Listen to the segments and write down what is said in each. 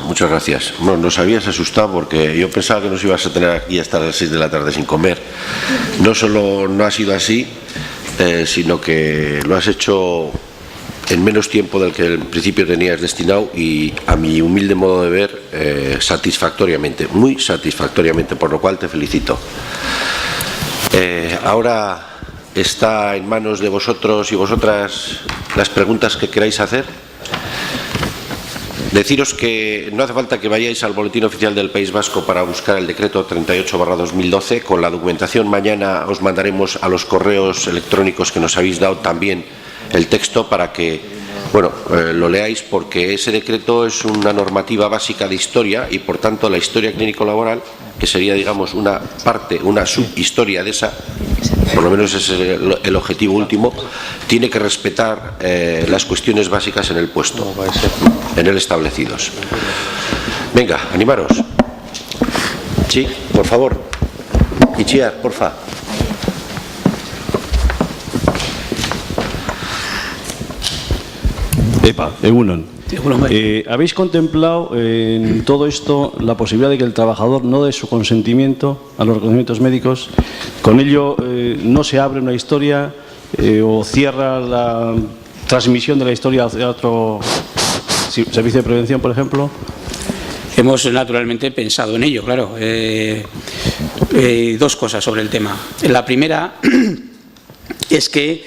Muchas gracias. Bueno, nos habías asustado porque yo pensaba que nos ibas a tener aquí hasta las 6 de la tarde sin comer. No solo no ha sido así, sino que lo has hecho en menos tiempo del que en principio tenías destinado y, a mi humilde modo de ver, satisfactoriamente, muy satisfactoriamente, por lo cual te felicito. Ahora está en manos de vosotros y vosotras las preguntas que queráis hacer. Deciros que no hace falta que vayáis al Boletín Oficial del País Vasco para buscar el decreto 38/2012. Con la documentación mañana os mandaremos a los correos electrónicos que nos habéis dado también el texto para que, bueno, lo leáis, porque ese decreto es una normativa básica de historia y, por tanto, la historia clínico-laboral, que sería, digamos, una parte, una subhistoria de esa, por lo menos es el objetivo último, tiene que respetar las cuestiones básicas en el puesto, en el establecidos. Venga, animaros. Sí, por favor. Itziar, porfa. Egunon. ¿Habéis contemplado en todo esto la posibilidad de que el trabajador no dé su consentimiento a los reconocimientos médicos? Con ello no se abre una historia o cierra la transmisión de la historia hacia otro servicio de prevención, por ejemplo. Hemos naturalmente pensado en ello, claro. Dos cosas sobre el tema. La primera es que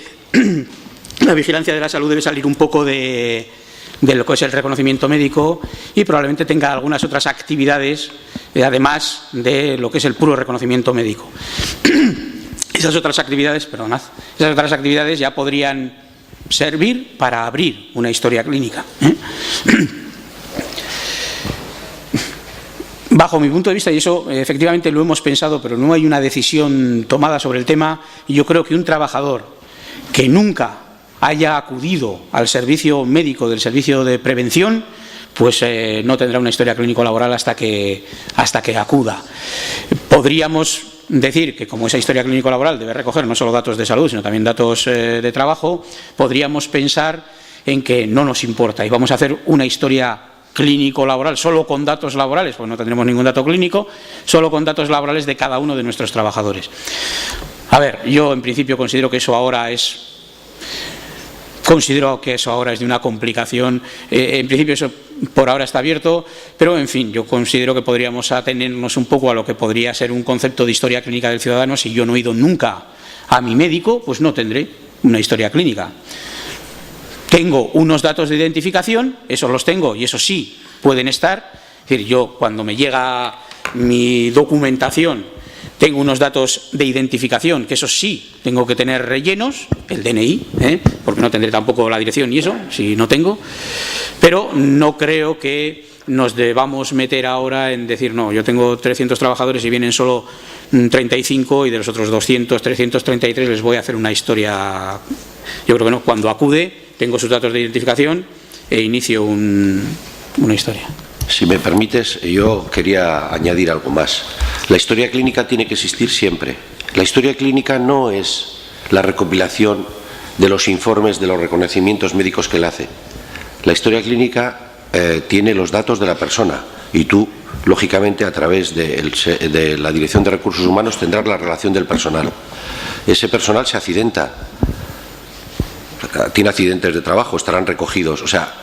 la vigilancia de la salud debe salir un poco de lo que es el reconocimiento médico y probablemente tenga algunas otras actividades, además de lo que es el puro reconocimiento médico. Esas otras actividades ya podrían servir para abrir una historia clínica. Bajo mi punto de vista, y eso efectivamente lo hemos pensado, pero no hay una decisión tomada sobre el tema, y yo creo que un trabajador que nunca haya acudido al servicio médico del servicio de prevención, pues no tendrá una historia clínico-laboral hasta que acuda. Podríamos decir que, como esa historia clínico-laboral debe recoger no solo datos de salud, sino también datos de trabajo, podríamos pensar en que no nos importa y vamos a hacer una historia clínico-laboral solo con datos laborales, pues no tendremos ningún dato clínico, solo con datos laborales de cada uno de nuestros trabajadores. A ver, yo en principio considero que eso ahora es de una complicación. En principio eso por ahora está abierto, pero en fin, yo considero que podríamos atenernos un poco a lo que podría ser un concepto de historia clínica del ciudadano. Si yo no he ido nunca a mi médico, pues no tendré una historia clínica. Tengo unos datos de identificación, esos los tengo y esos sí pueden estar. Es decir, yo cuando me llega mi documentación tengo unos datos de identificación, que esos sí tengo que tener rellenos, el DNI, porque no tendré tampoco la dirección y eso, si no tengo, pero no creo que nos debamos meter ahora en decir, no, yo tengo 300 trabajadores y vienen solo 35 y de los otros 200, 333 les voy a hacer una historia. Yo creo que no, cuando acude tengo sus datos de identificación e inicio una historia. Si me permites, yo quería añadir algo más. La historia clínica tiene que existir siempre. La historia clínica no es la recopilación de los informes de los reconocimientos médicos que él hace. La historia clínica tiene los datos de la persona y tú, lógicamente, a través de la Dirección de Recursos Humanos tendrás la relación del personal. Ese personal se accidenta, tiene accidentes de trabajo, estarán recogidos. O sea,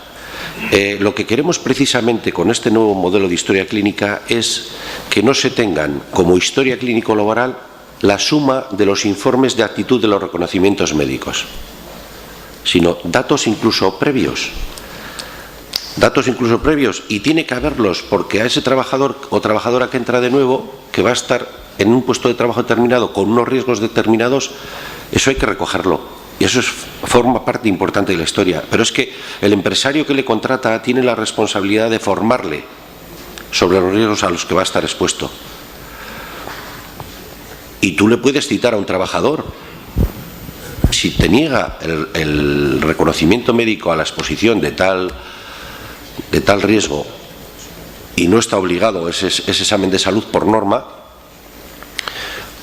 lo que queremos precisamente con este nuevo modelo de historia clínica es que no se tengan como historia clínico-laboral la suma de los informes de actitud de los reconocimientos médicos, sino datos incluso previos. Y tiene que haberlos porque a ese trabajador o trabajadora que entra de nuevo, que va a estar en un puesto de trabajo determinado con unos riesgos determinados, eso hay que recogerlo. Y eso forma parte importante de la historia. Pero es que el empresario que le contrata tiene la responsabilidad de formarle sobre los riesgos a los que va a estar expuesto. Y tú le puedes citar a un trabajador. Si te niega el reconocimiento médico a la exposición de tal riesgo y no está obligado ese examen de salud por norma,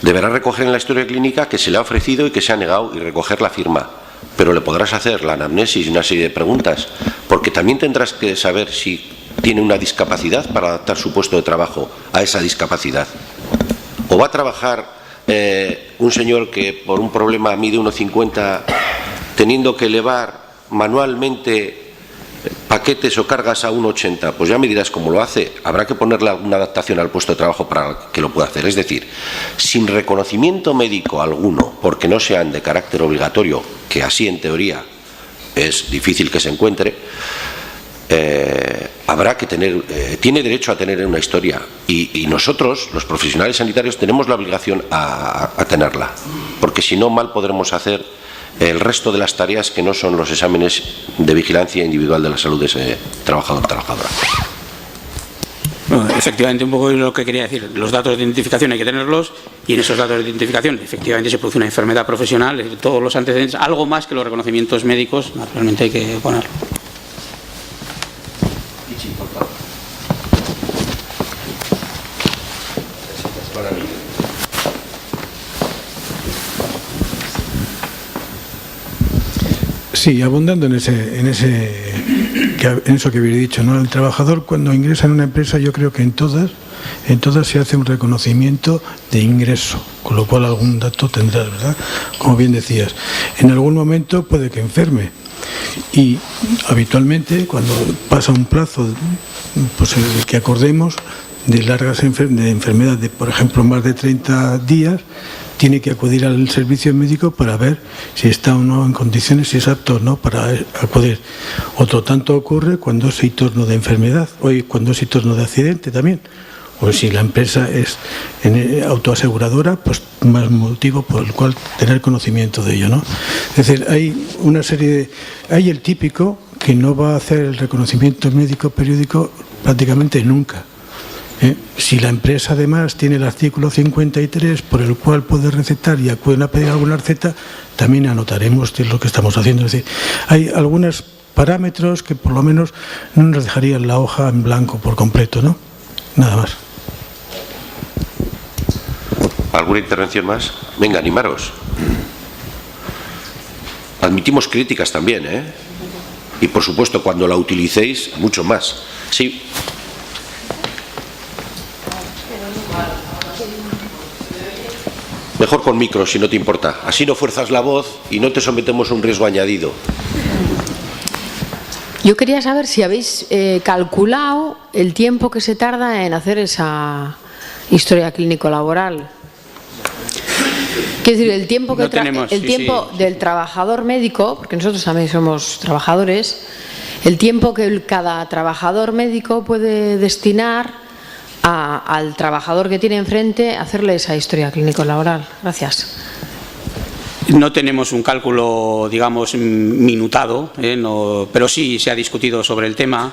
deberá recoger en la historia clínica que se le ha ofrecido y que se ha negado y recoger la firma. Pero le podrás hacer la anamnesis y una serie de preguntas, porque también tendrás que saber si tiene una discapacidad para adaptar su puesto de trabajo a esa discapacidad. O va a trabajar un señor que por un problema mide 1,50 teniendo que elevar manualmente paquetes o cargas a 1,80, pues ya me dirás cómo lo hace. Habrá que ponerle alguna adaptación al puesto de trabajo para que lo pueda hacer. Es decir, sin reconocimiento médico alguno, porque no sean de carácter obligatorio, que así en teoría es difícil que se encuentre, habrá que tener, tiene derecho a tener una historia y nosotros, los profesionales sanitarios, tenemos la obligación a tenerla, porque si no, mal podremos hacer el resto de las tareas que no son los exámenes de vigilancia individual de la salud de ese trabajador o trabajadora. Bueno, efectivamente, un poco lo que quería decir, los datos de identificación hay que tenerlos y en esos datos de identificación efectivamente se produce una enfermedad profesional, todos los antecedentes, algo más que los reconocimientos médicos, naturalmente hay que ponerlo. Sí, abundando en eso que habéis dicho, ¿no? El trabajador cuando ingresa en una empresa, yo creo que en todas se hace un reconocimiento de ingreso, con lo cual algún dato tendrás, ¿verdad? Como bien decías, en algún momento puede que enferme y habitualmente cuando pasa un plazo, pues el que acordemos de largas enfermedad de, por ejemplo, más de 30 días, tiene que acudir al servicio médico para ver si está o no en condiciones, si es apto o no para acudir. Otro tanto ocurre cuando es torno de enfermedad o cuando es torno de accidente también. O si la empresa es autoaseguradora, pues más motivo por el cual tener conocimiento de ello, ¿no? Es decir, hay una serie de... Hay el típico que no va a hacer el reconocimiento médico periódico prácticamente nunca. Si la empresa además tiene el artículo 53 por el cual puede recetar y acuden a pedir alguna receta, también anotaremos lo que estamos haciendo. Es decir, hay algunos parámetros que por lo menos no nos dejarían la hoja en blanco por completo, ¿no? Nada más. ¿Alguna intervención más? Venga, animaros. Admitimos críticas también, ¿eh? Y por supuesto, cuando la utilicéis, mucho más. Sí. Mejor con micro, si no te importa. Así no fuerzas la voz y no te sometemos a un riesgo añadido. Yo quería saber si habéis calculado el tiempo que se tarda en hacer esa historia clínico-laboral. Quiero decir, el tiempo, que del trabajador médico, porque nosotros también somos trabajadores, el tiempo que cada trabajador médico puede destinar al trabajador que tiene enfrente hacerle esa historia clínico-laboral. Gracias. No tenemos un cálculo, digamos, minutado, no, pero sí se ha discutido sobre el tema.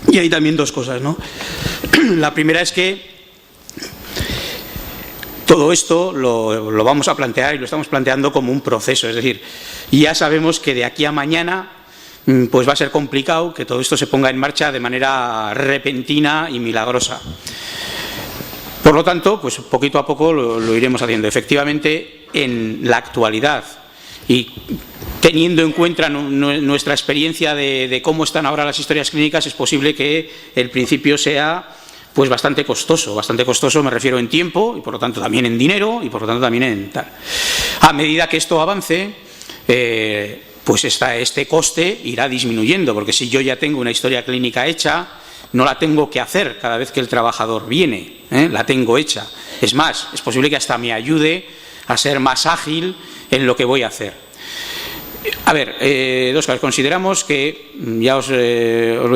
Y hay también dos cosas, ¿no? La primera es que todo esto lo vamos a plantear y lo estamos planteando como un proceso, es decir, ya sabemos que de aquí a mañana pues va a ser complicado que todo esto se ponga en marcha de manera repentina y milagrosa. Por lo tanto, pues poquito a poco lo iremos haciendo. Efectivamente, en la actualidad y teniendo en cuenta nuestra experiencia de cómo están ahora las historias clínicas, es posible que el principio sea pues bastante costoso me refiero en tiempo y por lo tanto también en dinero y por lo tanto también en tal. A medida que esto avance, pues este coste irá disminuyendo, porque si yo ya tengo una historia clínica hecha, no la tengo que hacer cada vez que el trabajador viene, la tengo hecha. Es más, es posible que hasta me ayude a ser más ágil en lo que voy a hacer. A ver, dos cosas. Consideramos que, ya os lo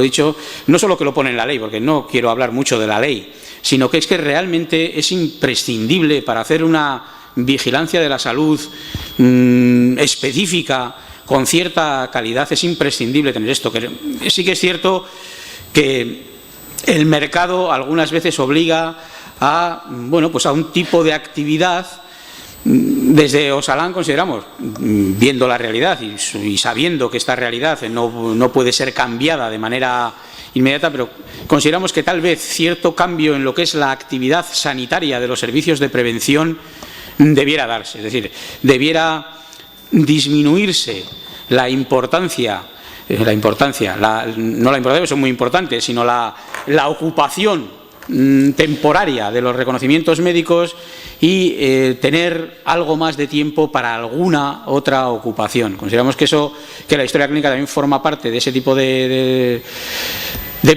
he dicho, no solo que lo pone en la ley, porque no quiero hablar mucho de la ley, sino que es que realmente es imprescindible para hacer una vigilancia de la salud específica, con cierta calidad, es imprescindible tener esto. Que sí que es cierto que el mercado algunas veces obliga a, bueno, pues a un tipo de actividad. Desde Osalan consideramos, viendo la realidad y sabiendo que esta realidad no puede ser cambiada de manera inmediata, pero consideramos que tal vez cierto cambio en lo que es la actividad sanitaria de los servicios de prevención debiera darse, es decir, debiera disminuirse la importancia la importancia, no la importancia, son muy importantes, sino la ocupación temporaria de los reconocimientos médicos y tener algo más de tiempo para alguna otra ocupación. Consideramos que la historia clínica también forma parte de ese tipo de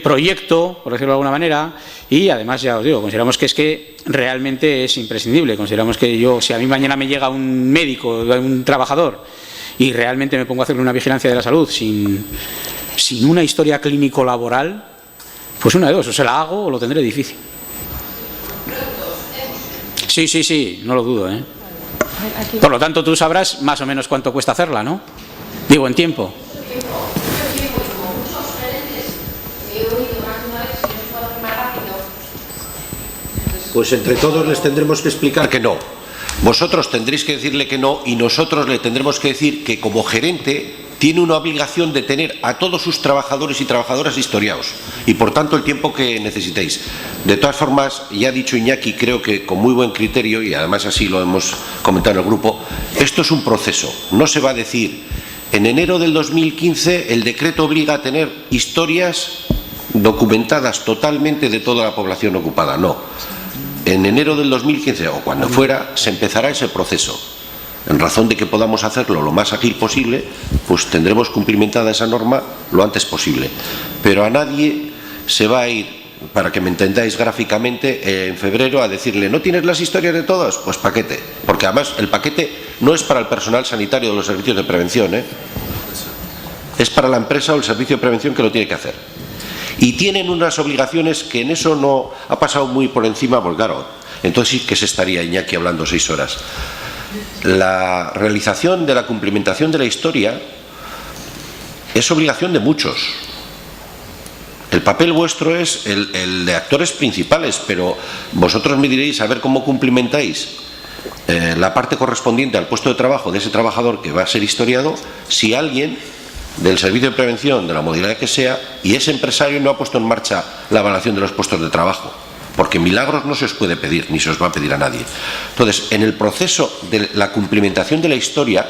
proyecto, por decirlo de alguna manera, y además, ya os digo, consideramos que realmente es imprescindible. Consideramos que si a mí mañana me llega un médico, un trabajador, y realmente me pongo a hacerle una vigilancia de la salud sin una historia clínico-laboral, pues una de dos, o se la hago o lo tendré difícil. Sí, no lo dudo, ¿eh? Por lo tanto, tú sabrás más o menos cuánto cuesta hacerla, ¿no? Digo, en tiempo. Pues entre todos les tendremos que explicar que no. Vosotros tendréis que decirle que no y nosotros le tendremos que decir que como gerente tiene una obligación de tener a todos sus trabajadores y trabajadoras historiados y por tanto el tiempo que necesitéis. De todas formas, ya ha dicho Iñaki, creo que con muy buen criterio, y además así lo hemos comentado en el grupo, esto es un proceso. No se va a decir, en enero del 2015 el decreto obliga a tener historias documentadas totalmente de toda la población ocupada. No. En enero del 2015 o cuando fuera se empezará ese proceso. En razón de que podamos hacerlo lo más ágil posible, pues tendremos cumplimentada esa norma lo antes posible. Pero a nadie se va a ir, para que me entendáis gráficamente, en febrero a decirle, ¿no tienes las historias de todos? Pues paquete. Porque además el paquete no es para el personal sanitario de los servicios de prevención, es para la empresa o el servicio de prevención que lo tiene que hacer. Y tienen unas obligaciones que en eso no ha pasado muy por encima, porque claro, entonces sí que se estaría Iñaki hablando 6 horas. La realización de la cumplimentación de la historia es obligación de muchos. El papel vuestro es el de actores principales, pero vosotros me diréis a ver cómo cumplimentáis la parte correspondiente al puesto de trabajo de ese trabajador que va a ser historiado si alguien del servicio de prevención, de la modalidad que sea, y ese empresario no ha puesto en marcha la evaluación de los puestos de trabajo, porque milagros no se os puede pedir, ni se os va a pedir a nadie. Entonces, en el proceso de la cumplimentación de la historia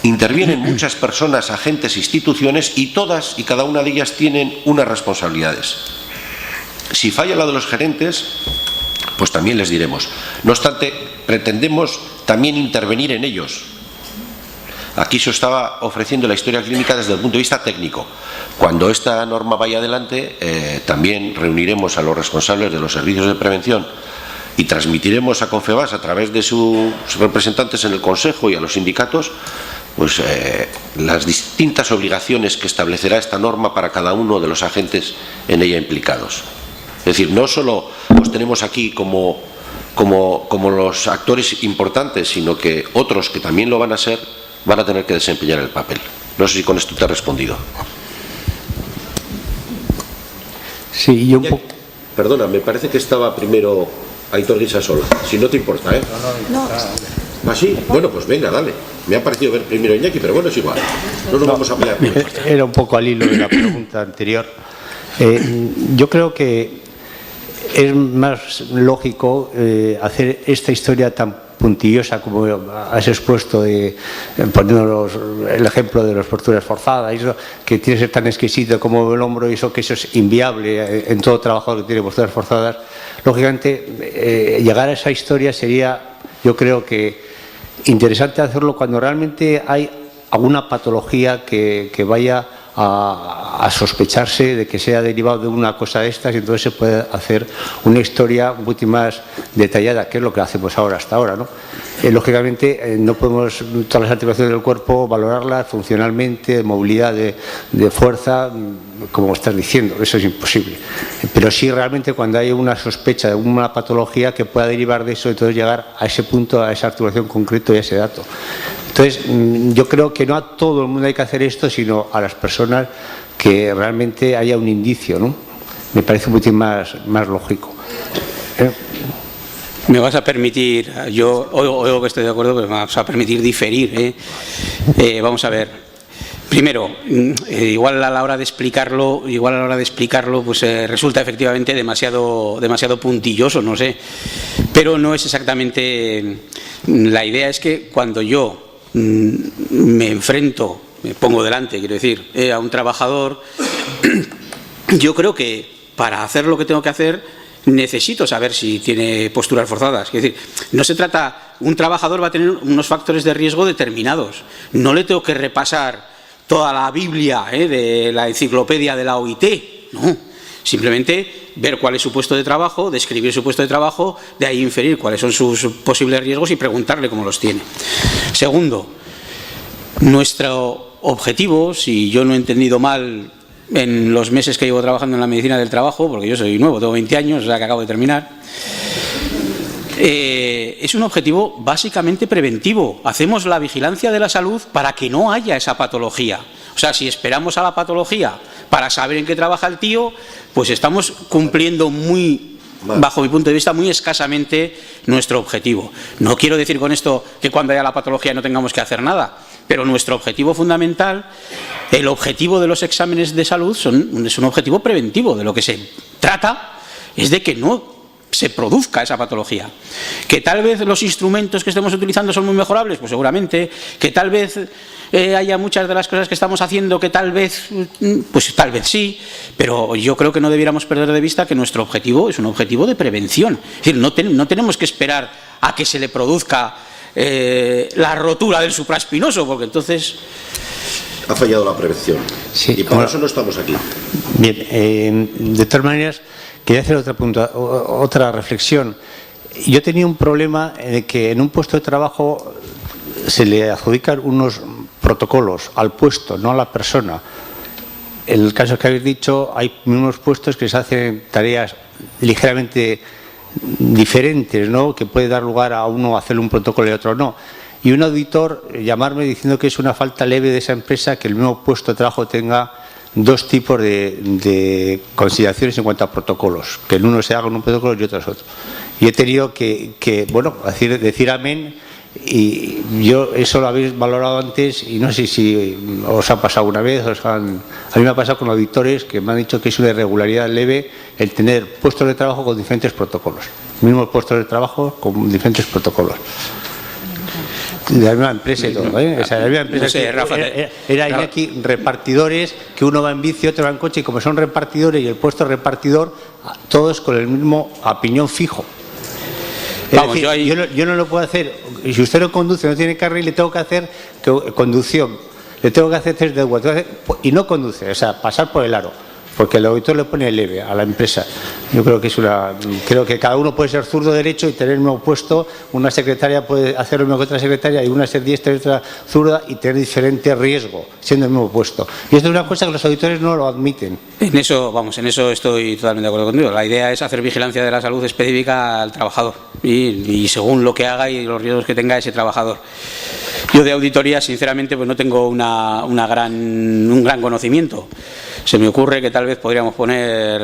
intervienen muchas personas, agentes, instituciones, y todas y cada una de ellas tienen unas responsabilidades. Si falla la de los gerentes, pues también les diremos. No obstante, pretendemos también intervenir en ellos. Aquí se estaba ofreciendo la historia clínica desde el punto de vista técnico. Cuando esta norma vaya adelante, también reuniremos a los responsables de los servicios de prevención y transmitiremos a Confebask a través de sus representantes en el Consejo y a los sindicatos pues las distintas obligaciones que establecerá esta norma para cada uno de los agentes en ella implicados. Es decir, no solo os tenemos aquí como los actores importantes, sino que otros que también lo van a ser van a tener que desempeñar el papel. No sé si con esto te he respondido. Sí, yo un poco. Perdona, me parece que estaba primero Aitor Guisasola. Si no te importa, ¿eh? No. ¿Ah, sí? Bueno, pues venga, dale. Me ha parecido ver primero Iñaki, pero bueno, es igual. No nos vamos a pelear. Era un poco al hilo de la pregunta anterior. Yo creo que es más lógico hacer esta historia tan puntillosa como has expuesto, poniendo el ejemplo de las posturas forzadas, eso, que tiene que ser tan exquisito como el hombro, y eso que eso es inviable en todo trabajador que tiene posturas forzadas. Lógicamente, llegar a esa historia sería, yo creo que interesante hacerlo cuando realmente hay alguna patología que vaya a sospecharse de que sea derivado de una cosa de estas, y entonces se puede hacer una historia un poquito más detallada, que es lo que hacemos ahora hasta ahora, ¿no? Lógicamente no podemos todas las articulaciones del cuerpo valorarlas funcionalmente, de movilidad, de fuerza, como estás diciendo, eso es imposible. Pero sí realmente cuando hay una sospecha de una patología que pueda derivar de eso, entonces llegar a ese punto, a esa articulación concreta y a ese dato. Entonces, yo creo que no a todo el mundo hay que hacer esto, sino a las personas que realmente haya un indicio, ¿no? Me parece un poquito más lógico. Me vas a permitir, yo oigo que estoy de acuerdo, pero me vas a permitir diferir, vamos a ver. Primero, igual a la hora de explicarlo, pues resulta efectivamente demasiado puntilloso, no sé. Pero no es exactamente. La idea es que cuando yo me enfrento me pongo delante, quiero decir, a un trabajador, yo creo que para hacer lo que tengo que hacer necesito saber si tiene posturas forzadas. Es decir, no se trata, un trabajador va a tener unos factores de riesgo determinados. No le tengo que repasar toda la Biblia de la enciclopedia de la OIT, no. Simplemente ver cuál es su puesto de trabajo, describir su puesto de trabajo, de ahí inferir cuáles son sus posibles riesgos y preguntarle cómo los tiene. Segundo, nuestro objetivo, si yo no he entendido mal en los meses que llevo trabajando en la medicina del trabajo, porque yo soy nuevo, tengo 20 años, o sea que acabo de terminar, es un objetivo básicamente preventivo. Hacemos la vigilancia de la salud para que no haya esa patología. O sea, si esperamos a la patología para saber en qué trabaja el tío, pues estamos cumpliendo bajo mi punto de vista, muy escasamente nuestro objetivo. No quiero decir con esto que cuando haya la patología no tengamos que hacer nada, pero nuestro objetivo fundamental, el objetivo de los exámenes de salud es un objetivo preventivo. De lo que se trata es de que no se produzca esa patología. Que tal vez los instrumentos que estemos utilizando son muy mejorables, pues seguramente. Que tal vez haya muchas de las cosas que estamos haciendo que tal vez sí, pero yo creo que no debiéramos perder de vista que nuestro objetivo es un objetivo de prevención. Es decir, no tenemos que esperar a que se le produzca la rotura del supraespinoso, porque entonces ha fallado la prevención. Sí, y por eso no estamos aquí. Bien, de todas maneras, quería hacer otra reflexión. Yo tenía un problema de que en un puesto de trabajo se le adjudican unos protocolos al puesto, no a la persona. En el caso que habéis dicho, hay unos puestos que se hacen tareas ligeramente diferentes, ¿no?, que puede dar lugar a uno hacerle un protocolo y a otro no. Y un auditor llamarme diciendo que es una falta leve de esa empresa que el mismo puesto de trabajo tenga dos tipos de consideraciones en cuanto a protocolos, que en uno se haga un protocolo y otro es otro. Y he tenido que decir amén, y yo eso lo habéis valorado antes y no sé si os ha pasado una vez, a mí me ha pasado con auditores que me han dicho que es una irregularidad leve el tener puestos de trabajo con diferentes protocolos, mismos puestos de trabajo con diferentes protocolos. De la misma empresa y todo, ¿eh? O sea, la misma empresa, no sé, Rafa, era Iñaki, repartidores, que uno va en bici, otro va en coche, y como son repartidores y el puesto repartidor, todos con el mismo a piñón fijo. Vamos, decir, yo no lo puedo hacer. Y si usted no conduce, no tiene carril, le tengo que hacer conducción, le tengo que hacer test de agua, y no conduce, o sea, pasar por el aro, porque el auditor le pone leve a la empresa. Yo creo que creo que cada uno puede ser zurdo derecho y tener el mismo puesto. Una secretaria puede hacer lo mismo que otra secretaria, y una ser diestra y otra zurda, y tener diferente riesgo siendo el mismo puesto. Y esto es una cosa que los auditores no lo admiten. En eso estoy totalmente de acuerdo contigo. La idea es hacer vigilancia de la salud específica al trabajador y según lo que haga y los riesgos que tenga ese trabajador. Yo de auditoría, sinceramente, pues no tengo un gran conocimiento. Se me ocurre que tal vez podríamos poner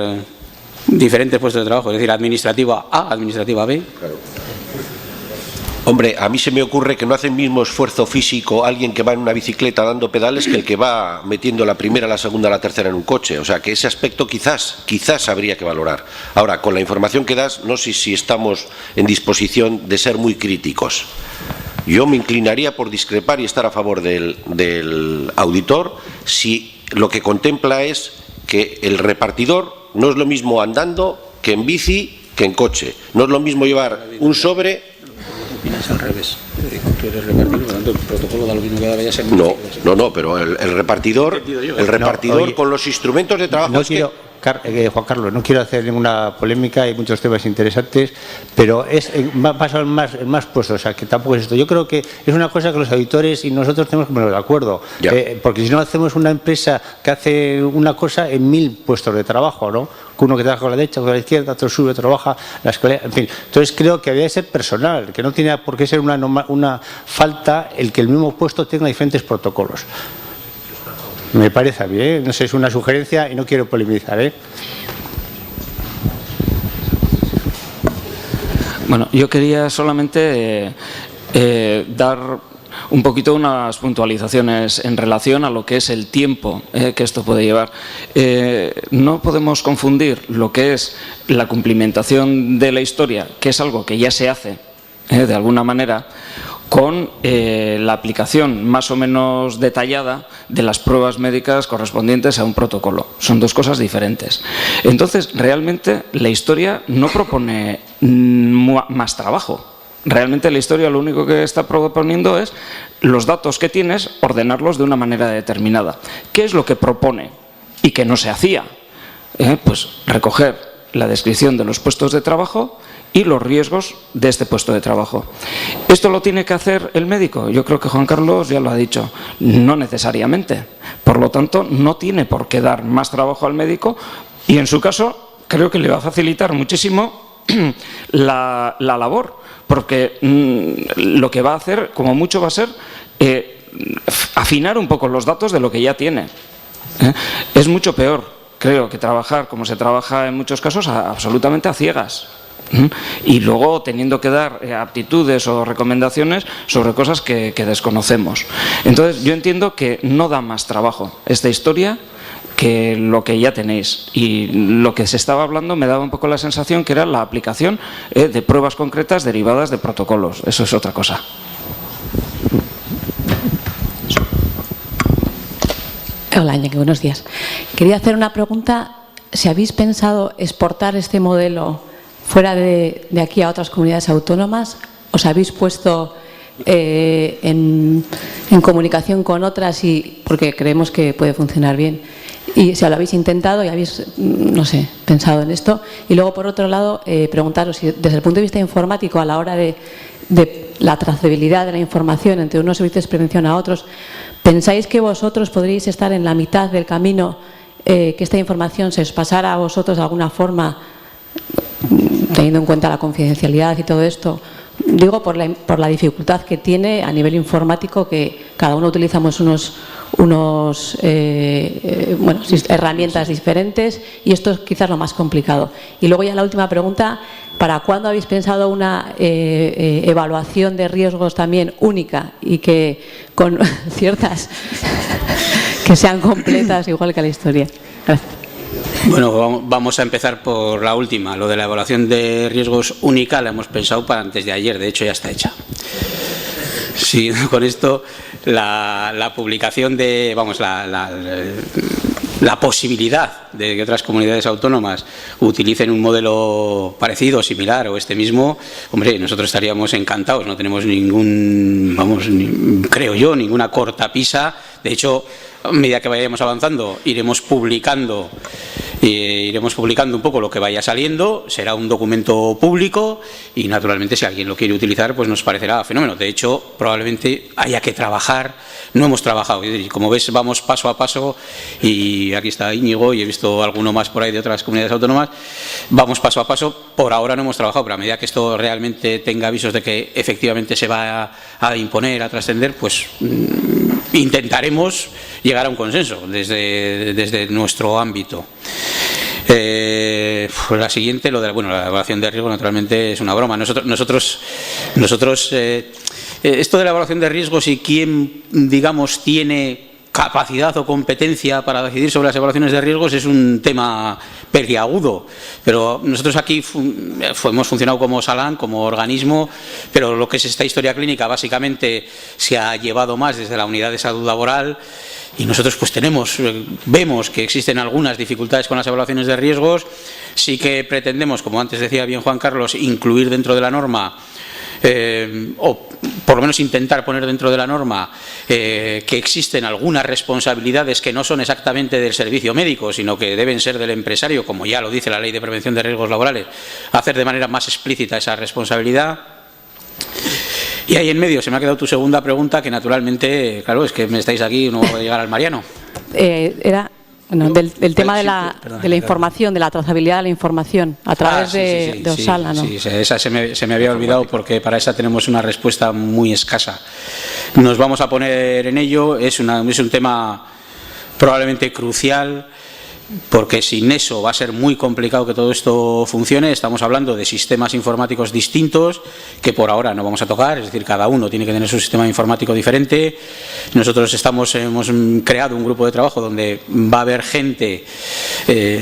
diferentes puestos de trabajo, es decir, administrativa A, administrativa B. Claro. Hombre, a mí se me ocurre que no hace el mismo esfuerzo físico alguien que va en una bicicleta dando pedales que el que va metiendo la primera, la segunda, la tercera en un coche. O sea, que ese aspecto quizás habría que valorar. Ahora, con la información que das, no sé si estamos en disposición de ser muy críticos. Yo me inclinaría por discrepar y estar a favor del auditor si lo que contempla es que el repartidor no es lo mismo andando que en bici que en coche. No es lo mismo llevar un sobre. Opinas al revés. Tú eres repartidor, por lo tanto el protocolo da lo mismo que vaya a ser. No, pero el repartidor con los instrumentos de trabajo. No quiero, Juan Carlos, no quiero hacer ninguna polémica, hay muchos temas interesantes, pero va a pasar en más puestos, o sea, que tampoco es esto. Yo creo que es una cosa que los auditores y nosotros tenemos que ponernos de acuerdo, porque si no hacemos una empresa que hace una cosa en 1000 puestos de trabajo, ¿no? Uno que trabaja con la derecha, con la izquierda, otro sube, otro baja, la escalera, en fin. Entonces creo que había que ser personal, que no tiene por qué ser una falta el que el mismo puesto tenga diferentes protocolos. Me parece bien, no sé, es una sugerencia y no quiero polemizar, ¿eh? Bueno, yo quería solamente dar un poquito unas puntualizaciones en relación a lo que es el tiempo que esto puede llevar. No podemos confundir lo que es la cumplimentación de la historia, que es algo que ya se hace de alguna manera, con la aplicación más o menos detallada de las pruebas médicas correspondientes a un protocolo. Son dos cosas diferentes. Entonces, realmente la historia no propone más trabajo. Realmente la historia lo único que está proponiendo es los datos que tienes, ordenarlos de una manera determinada. ¿Qué es lo que propone y que no se hacía? Pues recoger la descripción de los puestos de trabajo y los riesgos de este puesto de trabajo. ¿Esto lo tiene que hacer el médico? Yo creo que Juan Carlos ya lo ha dicho. No necesariamente. Por lo tanto, no tiene por qué dar más trabajo al médico y en su caso creo que le va a facilitar muchísimo la labor, porque lo que va a hacer, como mucho, va a ser afinar un poco los datos de lo que ya tiene. Es mucho peor, creo, que trabajar como se trabaja en muchos casos absolutamente a ciegas. Y luego teniendo que dar aptitudes o recomendaciones sobre cosas que desconocemos. Entonces yo entiendo que no da más trabajo esta historia que lo que ya tenéis, y lo que se estaba hablando me daba un poco la sensación que era la aplicación de pruebas concretas derivadas de protocolos. Eso es otra cosa. Hola, Iñaki, buenos días. Quería hacer una pregunta. Si habéis pensado exportar este modelo fuera de aquí a otras comunidades autónomas, ¿os habéis puesto en comunicación con otras porque creemos que puede funcionar bien? Y si lo habéis intentado y habéis, no sé, pensado en esto. Y luego, por otro lado, preguntaros si desde el punto de vista informático, a la hora de la trazabilidad de la información entre unos servicios de prevención a otros, ¿pensáis que vosotros podríais estar en la mitad del camino, que esta información se os pasara a vosotros de alguna forma, teniendo en cuenta la confidencialidad y todo esto? Digo por la dificultad que tiene a nivel informático, que cada uno utilizamos herramientas diferentes, y esto es quizás lo más complicado. Y luego ya la última pregunta: ¿para cuándo habéis pensado una evaluación de riesgos también única y que con ciertas que sean completas igual que la historia? Gracias. Bueno, vamos a empezar por la última. Lo de la evaluación de riesgos única la hemos pensado para antes de ayer, de hecho ya está hecha. Sí, con esto la publicación de, la posibilidad de que otras comunidades autónomas utilicen un modelo parecido, similar o este mismo, hombre, nosotros estaríamos encantados. No tenemos creo yo, ninguna cortapisa. De hecho, a medida que vayamos avanzando, iremos publicando un poco lo que vaya saliendo. Será un documento público y, naturalmente, si alguien lo quiere utilizar, pues nos parecerá fenómeno. De hecho, probablemente haya que trabajar. No hemos trabajado, como ves, vamos paso a paso, y aquí está Íñigo y he visto alguno más por ahí de otras comunidades autónomas. Vamos paso a paso. Por ahora no hemos trabajado, pero a medida que esto realmente tenga avisos de que efectivamente se va a imponer, a trascender, pues intentaremos llegar a un consenso desde nuestro ámbito. La siguiente, la evaluación de riesgo, naturalmente es una broma. Nosotros esto de la evaluación de riesgos y quién, digamos, tiene capacidad o competencia para decidir sobre las evaluaciones de riesgos es un tema peliagudo, pero nosotros aquí hemos funcionado como SALAN, como organismo, pero lo que es esta historia clínica básicamente se ha llevado más desde la unidad de salud laboral, y nosotros pues vemos que existen algunas dificultades con las evaluaciones de riesgos. Sí que pretendemos, como antes decía bien Juan Carlos, incluir dentro de la norma, o por lo menos intentar poner dentro de la norma, que existen algunas responsabilidades que no son exactamente del servicio médico, sino que deben ser del empresario, como ya lo dice la Ley de Prevención de Riesgos Laborales, hacer de manera más explícita esa responsabilidad. Y ahí en medio se me ha quedado tu segunda pregunta, que naturalmente, claro, es que me estáis aquí, no voy a llegar al Mariano. Del tema de la información, de la trazabilidad de la información a través de Osala, ¿no? Sí, esa se me había olvidado, porque para esa tenemos una respuesta muy escasa. Nos vamos a poner en ello. Es un tema probablemente crucial. porque sin eso va a ser muy complicado que todo esto funcione. Estamos hablando de sistemas informáticos distintos que por ahora no vamos a tocar, es decir, cada uno tiene que tener su sistema informático diferente. Nosotros hemos creado un grupo de trabajo donde va a haber gente.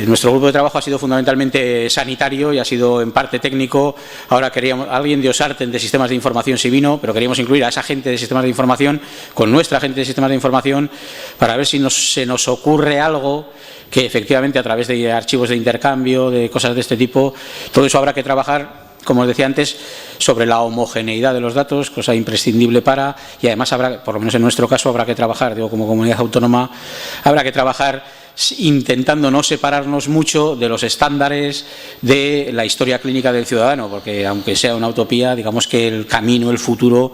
Nuestro grupo de trabajo ha sido fundamentalmente sanitario y ha sido en parte técnico. Ahora queríamos, alguien de Osarten de sistemas de información sí vino, pero queríamos incluir a esa gente de sistemas de información con nuestra gente de sistemas de información para ver si se nos ocurre algo que efectivamente a través de archivos de intercambio, de cosas de este tipo, todo eso habrá que trabajar, como os decía antes, sobre la homogeneidad de los datos, cosa imprescindible y además habrá, por lo menos en nuestro caso, habrá que trabajar, digo, como comunidad autónoma, habrá que trabajar intentando no separarnos mucho de los estándares de la historia clínica del ciudadano, porque aunque sea una utopía, digamos que el camino, el futuro,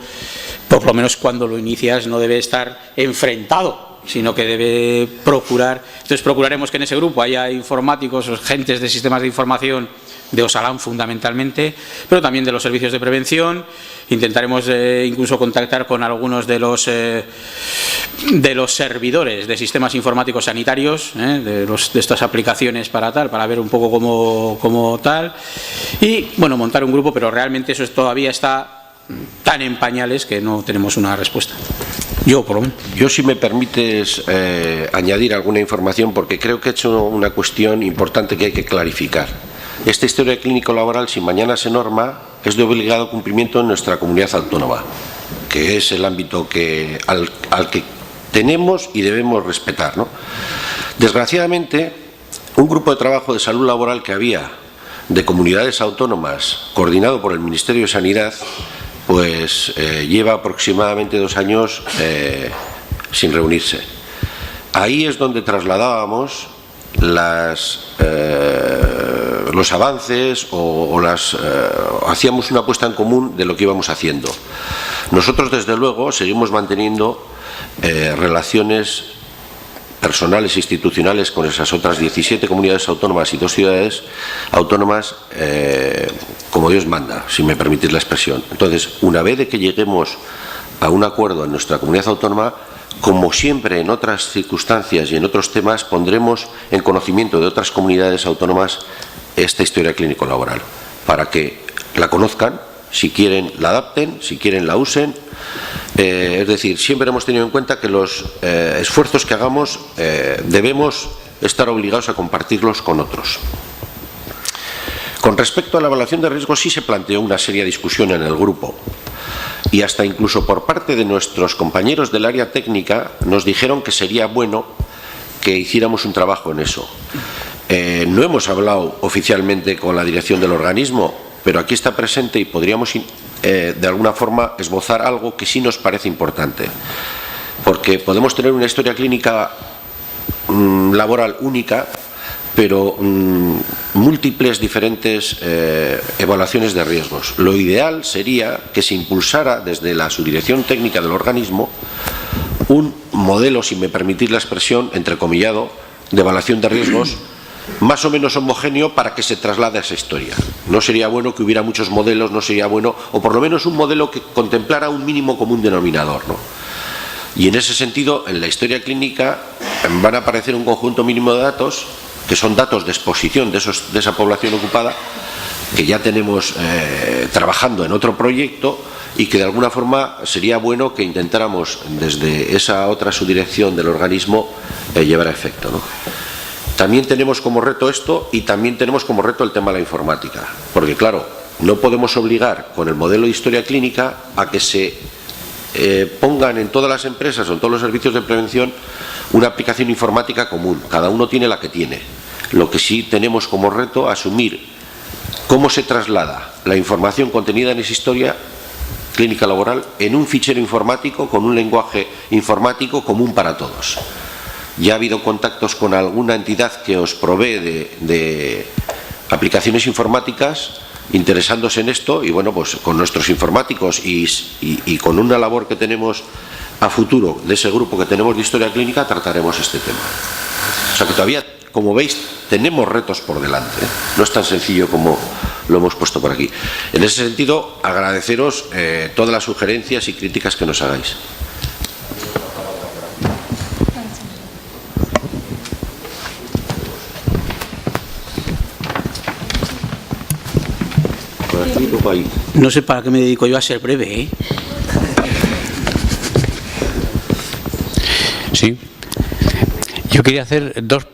por lo menos cuando lo inicias, no debe estar enfrentado, sino que debe procurar. Entonces procuraremos que en ese grupo haya informáticos, gentes de sistemas de información de Osalan fundamentalmente, pero también de los servicios de prevención. Intentaremos incluso contactar con algunos de los servidores de sistemas informáticos sanitarios, de estas aplicaciones para ver un poco cómo tal, y bueno, montar un grupo, pero realmente eso todavía está tan en pañales que no tenemos una respuesta. Yo, por lo menos. Yo, si me permites añadir alguna información, porque creo que he hecho una cuestión importante que hay que clarificar. Esta historia clínico-laboral, si mañana se norma, es de obligado cumplimiento en nuestra comunidad autónoma, que es el ámbito al que tenemos y debemos respetar, ¿no? Desgraciadamente, un grupo de trabajo de salud laboral que había de comunidades autónomas, coordinado por el Ministerio de Sanidad, pues lleva aproximadamente 2 años sin reunirse. Ahí es donde trasladábamos los avances o hacíamos una puesta en común de lo que íbamos haciendo. Nosotros, desde luego, seguimos manteniendo relaciones personales e institucionales con esas otras 17 comunidades autónomas y 2 ciudades autónomas, como Dios manda, si me permitís la expresión. Entonces, una vez de que lleguemos a un acuerdo en nuestra comunidad autónoma, como siempre en otras circunstancias y en otros temas, pondremos en conocimiento de otras comunidades autónomas esta historia clínico-laboral, para que la conozcan, si quieren la adapten, si quieren la usen. Es decir, siempre hemos tenido en cuenta que los esfuerzos que hagamos debemos estar obligados a compartirlos con otros. Con respecto a la evaluación de riesgos, sí se planteó una seria discusión en el grupo, y hasta incluso por parte de nuestros compañeros del área técnica nos dijeron que sería bueno que hiciéramos un trabajo en eso. No hemos hablado oficialmente con la dirección del organismo, pero aquí está presente y podríamos de alguna forma esbozar algo que sí nos parece importante, porque podemos tener una historia clínica laboral única, pero múltiples diferentes evaluaciones de riesgos. Lo ideal sería que se impulsara desde la subdirección técnica del organismo un modelo, si me permitís la expresión, entrecomillado, de evaluación de riesgos más o menos homogéneo para que se traslade a esa historia. No sería bueno que hubiera muchos modelos, no sería bueno, o por lo menos un modelo que contemplara un mínimo común denominador, ¿no? Y en ese sentido, en la historia clínica van a aparecer un conjunto mínimo de datos, que son datos de exposición de esa población ocupada, que ya tenemos trabajando en otro proyecto, y que de alguna forma sería bueno que intentáramos desde esa otra subdirección del organismo llevar a efecto, ¿no? También tenemos como reto esto, y también tenemos como reto el tema de la informática, porque claro, no podemos obligar con el modelo de historia clínica a que se pongan en todas las empresas o en todos los servicios de prevención una aplicación informática común. Cada uno tiene la que tiene. Lo que sí tenemos como reto asumir cómo se traslada la información contenida en esa historia clínica laboral en un fichero informático con un lenguaje informático común para todos. Ya ha habido contactos con alguna entidad que os provee de aplicaciones informáticas interesándose en esto, y bueno, pues con nuestros informáticos y con una labor que tenemos a futuro de ese grupo que tenemos de historia clínica, trataremos este tema. O sea que todavía, como veis, tenemos retos por delante, ¿eh? No es tan sencillo como lo hemos puesto por aquí. En ese sentido, agradeceros todas las sugerencias y críticas que nos hagáis. No sé para qué me dedico yo a ser breve, ¿eh? Sí. Yo quería hacer dos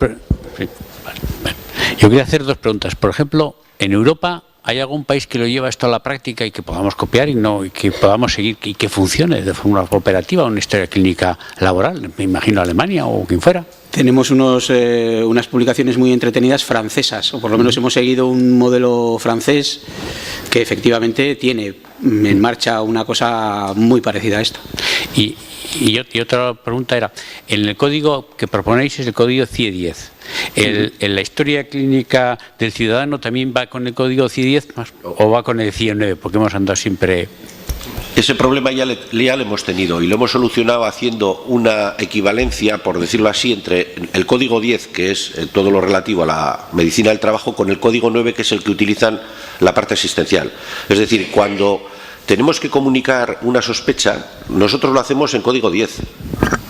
preguntas. Por ejemplo, en Europa, ¿hay algún país que lo lleva esto a la práctica y que podamos copiar y que podamos seguir y que funcione de forma cooperativa una historia clínica laboral? Me imagino Alemania o quien fuera. Tenemos unas publicaciones muy entretenidas francesas, o por lo menos hemos seguido un modelo francés que efectivamente tiene en marcha una cosa muy parecida a esta. Y otra pregunta era, en el código que proponéis es el código CIE-10. ¿En la historia clínica del ciudadano también va con el código CIE-10 o va con el CIE-9? Porque hemos andado siempre... Ese problema ya lo hemos tenido y lo hemos solucionado haciendo una equivalencia, por decirlo así, entre el código 10, que es todo lo relativo a la medicina del trabajo, con el código 9, que es el que utilizan la parte asistencial. Es decir, cuando tenemos que comunicar una sospecha, nosotros lo hacemos en código 10,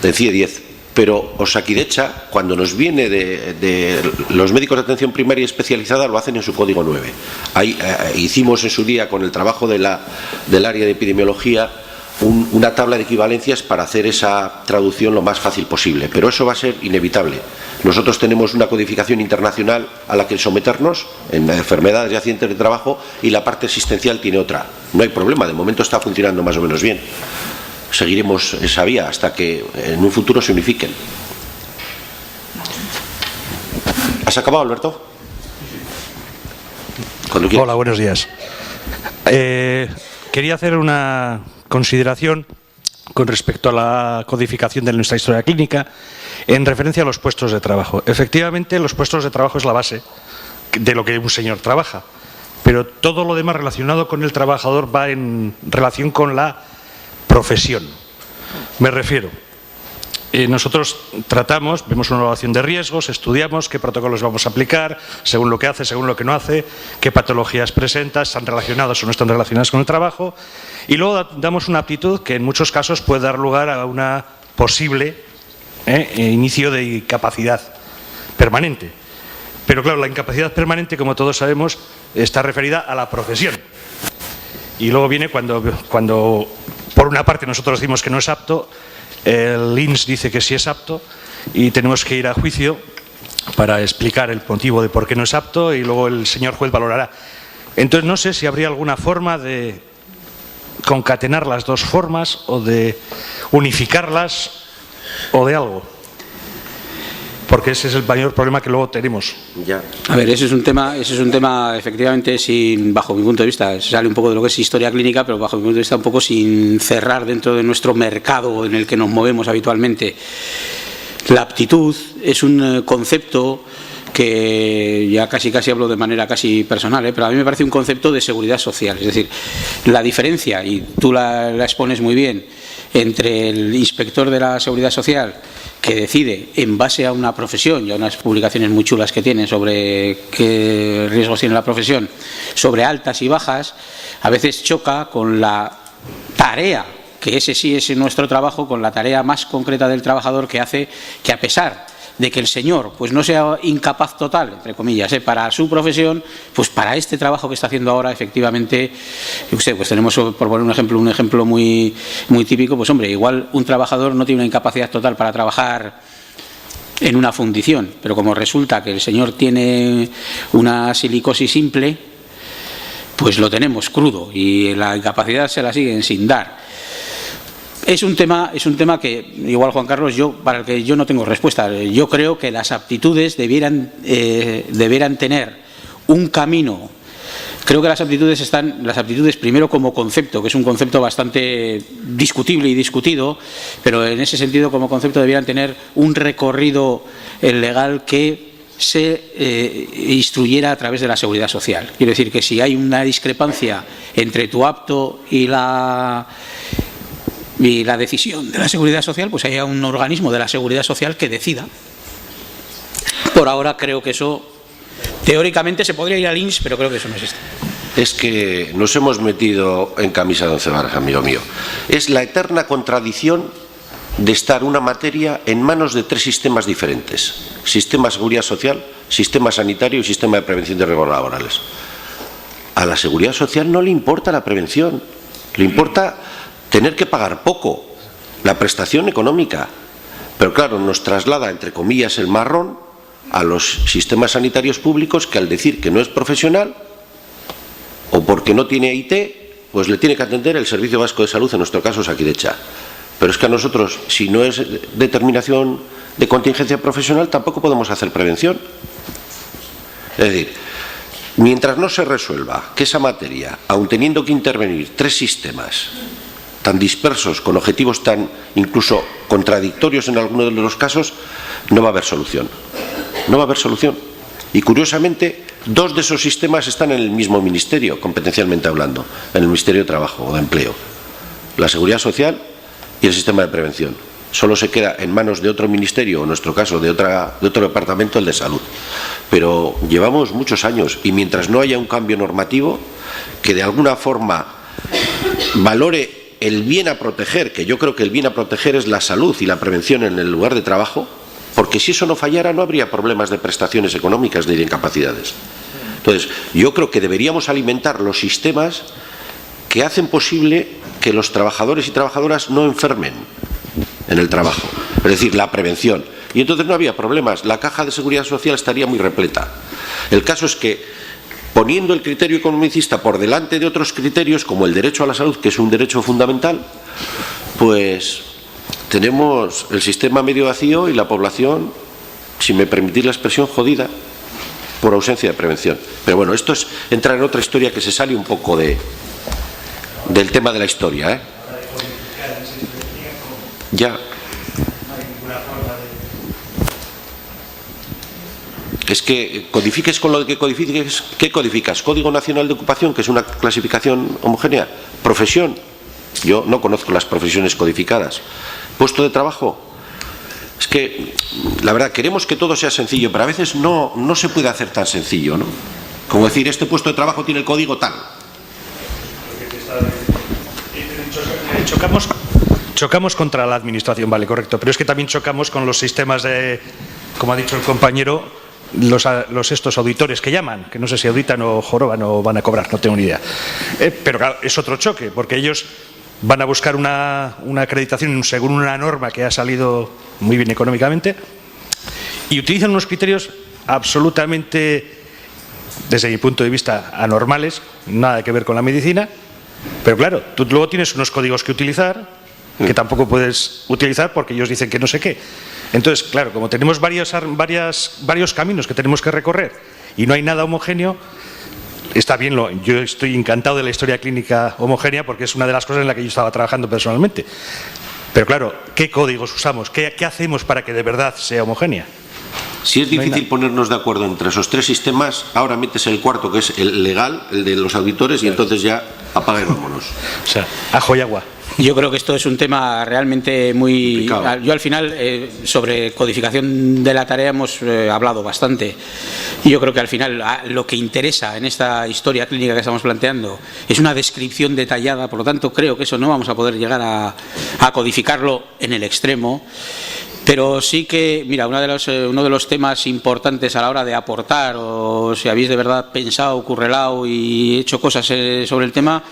en CIE 10. Pero Osakidetza, cuando nos viene de los médicos de atención primaria y especializada, lo hacen en su código 9. Ahí, hicimos en su día, con el trabajo del área de epidemiología, una tabla de equivalencias para hacer esa traducción lo más fácil posible. Pero eso va a ser inevitable. Nosotros tenemos una codificación internacional a la que someternos en enfermedades y accidentes de trabajo, y la parte asistencial tiene otra. No hay problema, de momento está funcionando más o menos bien. Seguiremos esa vía hasta que en un futuro se unifiquen. ¿Has acabado, Alberto? Hola, buenos días. Quería hacer una consideración con respecto a la codificación de nuestra historia clínica en referencia a los puestos de trabajo. Efectivamente, los puestos de trabajo es la base de lo que un señor trabaja, pero todo lo demás relacionado con el trabajador va en relación con la profesión. Me refiero, nosotros tratamos, vemos una evaluación de riesgos, estudiamos qué protocolos vamos a aplicar, según lo que hace, según lo que no hace, qué patologías presenta, están relacionadas o no están relacionadas con el trabajo, y luego damos una aptitud que en muchos casos puede dar lugar a una posible inicio de incapacidad permanente. Pero claro, la incapacidad permanente, como todos sabemos, está referida a la profesión. Y luego viene cuando por una parte nosotros decimos que no es apto, el INS dice que sí es apto y tenemos que ir a juicio para explicar el motivo de por qué no es apto, y luego el señor juez valorará. Entonces no sé si habría alguna forma de concatenar las dos formas o de unificarlas o de algo. Porque ese es el mayor problema que luego tenemos. Ya. A ver, ese es un tema efectivamente, bajo mi punto de vista, sale un poco de lo que es historia clínica, pero bajo mi punto de vista un poco sin cerrar dentro de nuestro mercado en el que nos movemos habitualmente. La aptitud es un concepto que ya casi hablo de manera casi personal, pero a mí me parece un concepto de seguridad social. Es decir, la diferencia, y tú la expones muy bien, entre el inspector de la seguridad social, que decide en base a una profesión y a unas publicaciones muy chulas que tienen sobre qué riesgos tiene la profesión, sobre altas y bajas, a veces choca con la tarea, que ese sí es nuestro trabajo, con la tarea más concreta del trabajador, que hace que, a pesar de que el señor pues no sea incapaz total, entre comillas, para su profesión, pues para este trabajo que está haciendo ahora, efectivamente, pues tenemos, por poner un ejemplo muy típico, pues hombre, igual un trabajador no tiene una incapacidad total para trabajar en una fundición, pero como resulta que el señor tiene una silicosis simple, pues lo tenemos crudo y la incapacidad se la siguen sin dar. Es un tema que, igual Juan Carlos, para el que yo no tengo respuesta. Yo creo que las aptitudes debieran tener un camino. Creo que las aptitudes primero como concepto, que es un concepto bastante discutible y discutido, pero en ese sentido como concepto debieran tener un recorrido legal que se instruyera a través de la seguridad social. Quiero decir que si hay una discrepancia entre tu apto y la decisión de la seguridad social, pues haya un organismo de la seguridad social que decida. Por ahora creo que eso, teóricamente se podría ir al INS, pero creo que eso no existe. Es que nos hemos metido en camisa de 11 varas, amigo mío. Es la eterna contradicción de estar una materia en manos de tres sistemas diferentes: sistema de seguridad social, sistema sanitario y sistema de prevención de riesgos laborales. a la Seguridad Social no le importa la prevención, le importa tener que pagar poco, la prestación económica. Pero claro, nos traslada, entre comillas, el marrón a los sistemas sanitarios públicos, que al decir que no es profesional o porque no tiene IT, pues le tiene que atender el Servicio Vasco de Salud, en nuestro caso Osakidetza. Pero es que a nosotros, si no es determinación de contingencia profesional, tampoco podemos hacer prevención. Es decir, mientras no se resuelva que esa materia, aun teniendo que intervenir 3 sistemas tan dispersos, con objetivos tan incluso contradictorios en algunos de los casos, no va a haber solución. No va a haber solución. Y curiosamente, 2 de esos sistemas están en el mismo ministerio, competencialmente hablando, en el Ministerio de Trabajo o de Empleo. La Seguridad Social y el sistema de prevención. Solo se queda en manos de otro ministerio, o en nuestro caso de otro departamento, el de salud. Pero llevamos muchos años, y mientras no haya un cambio normativo que de alguna forma valore el bien a proteger, que yo creo que el bien a proteger es la salud y la prevención en el lugar de trabajo, porque si eso no fallara no habría problemas de prestaciones económicas ni de incapacidades. Entonces, yo creo que deberíamos alimentar los sistemas que hacen posible que los trabajadores y trabajadoras no enfermen en el trabajo, es decir, la prevención. Y entonces no había problemas, la caja de seguridad social estaría muy repleta. El caso es que, poniendo el criterio economicista por delante de otros criterios, como el derecho a la salud, que es un derecho fundamental, pues tenemos el sistema medio vacío y la población, si me permitís la expresión, jodida por ausencia de prevención. Pero bueno, esto es entrar en otra historia que se sale un poco del tema de la historia, ¿eh? Ya. Es que codifiques con lo que codifiques. ¿Qué codificas? Código Nacional de Ocupación, que es una clasificación homogénea. Profesión. Yo no conozco las profesiones codificadas. Puesto de trabajo. Es que, la verdad, queremos que todo sea sencillo, pero a veces no se puede hacer tan sencillo, ¿no? Como decir, este puesto de trabajo tiene el código tal. Chocamos contra la administración, vale, correcto, pero es que también chocamos con los sistemas de, como ha dicho el compañero, los estos auditores que llaman, que no sé si auditan o joroban o van a cobrar, no tengo ni idea. Pero claro, es otro choque, porque ellos van a buscar una acreditación según una norma que ha salido muy bien económicamente y utilizan unos criterios absolutamente, desde mi punto de vista, anormales, nada que ver con la medicina, pero claro, tú luego tienes unos códigos que utilizar que tampoco puedes utilizar porque ellos dicen que no sé qué. Entonces, claro, como tenemos varios caminos que tenemos que recorrer y no hay nada homogéneo, está bien, yo estoy encantado de la historia clínica homogénea porque es una de las cosas en las que yo estaba trabajando personalmente. Pero claro, ¿qué códigos usamos? ¿Qué hacemos para que de verdad sea homogénea? Si es difícil ponernos de acuerdo entre esos 3 sistemas, ahora metes el cuarto, que es el legal, el de los auditores, y entonces ya apaga y vámonos. O sea, ajo y agua. Yo creo que esto es un tema realmente muy... complicado. Yo al final, sobre codificación de la tarea hemos hablado bastante. Y yo creo que al final lo que interesa en esta historia clínica que estamos planteando es una descripción detallada, por lo tanto creo que eso no vamos a poder llegar a codificarlo en el extremo. Pero sí que, mira, uno de los temas importantes a la hora de aportar, o si habéis de verdad pensado, currelado y hecho cosas sobre el tema,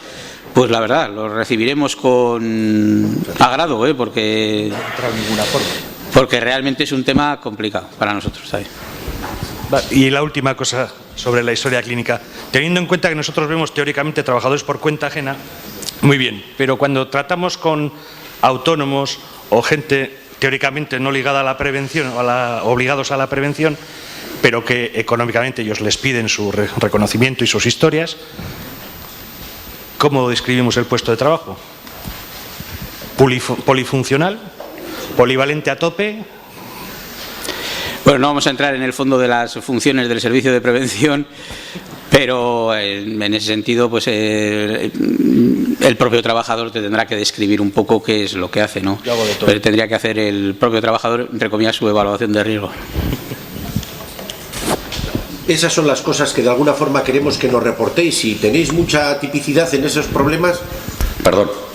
pues la verdad, lo recibiremos con agrado, porque realmente es un tema complicado para nosotros, ¿sabes? Y la última cosa sobre la historia clínica. Teniendo en cuenta que nosotros vemos teóricamente trabajadores por cuenta ajena, muy bien, pero cuando tratamos con autónomos o gente teóricamente no ligada a la prevención, obligados a la prevención, pero que económicamente ellos les piden su reconocimiento y sus historias, ¿cómo describimos el puesto de trabajo? Polifuncional, polivalente a tope. Bueno, no vamos a entrar en el fondo de las funciones del servicio de prevención, pero en ese sentido, pues el propio trabajador te tendrá que describir un poco qué es lo que hace, ¿no? Yo hago de todo. Pero tendría que hacer el propio trabajador, entre comillas, su evaluación de riesgo. Esas son las cosas que de alguna forma queremos que nos reportéis. Si tenéis mucha tipicidad en esos problemas,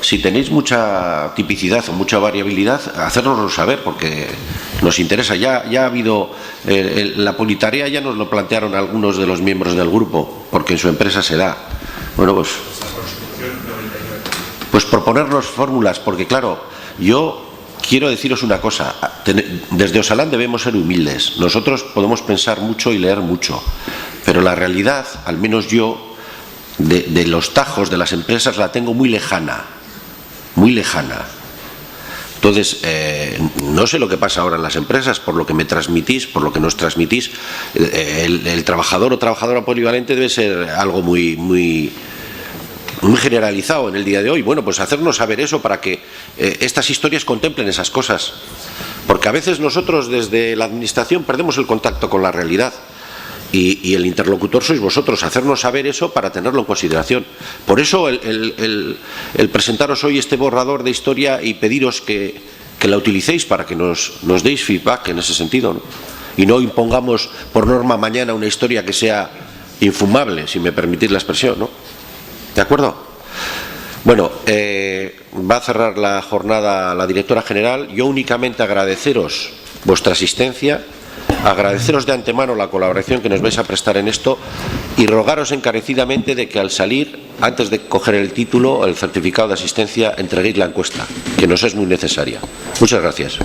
si tenéis mucha tipicidad o mucha variabilidad, hacérnoslo saber, porque nos interesa. Ya ha habido la politarea, ya nos lo plantearon algunos de los miembros del grupo, porque en su empresa se da. Bueno, pues proponernos fórmulas, porque claro, yo quiero deciros una cosa, desde Osalan debemos ser humildes, nosotros podemos pensar mucho y leer mucho, pero la realidad, al menos yo, de los tajos de las empresas la tengo muy lejana, muy lejana. Entonces, no sé lo que pasa ahora en las empresas, por lo que me transmitís, por lo que nos transmitís, el trabajador o trabajadora polivalente debe ser algo muy generalizado en el día de hoy. Bueno, pues hacernos saber eso para que estas historias contemplen esas cosas. Porque a veces nosotros desde la administración perdemos el contacto con la realidad y el interlocutor sois vosotros, hacernos saber eso para tenerlo en consideración. Por eso el presentaros hoy este borrador de historia y pediros que la utilicéis para que nos deis feedback en ese sentido, ¿no? Y no impongamos por norma mañana una historia que sea infumable, si me permitís la expresión, ¿no? ¿De acuerdo? Bueno, va a cerrar la jornada la directora general. Yo únicamente agradeceros vuestra asistencia, agradeceros de antemano la colaboración que nos vais a prestar en esto y rogaros encarecidamente de que al salir, antes de coger el título, el certificado de asistencia, entreguéis la encuesta, que nos es muy necesaria. Muchas gracias.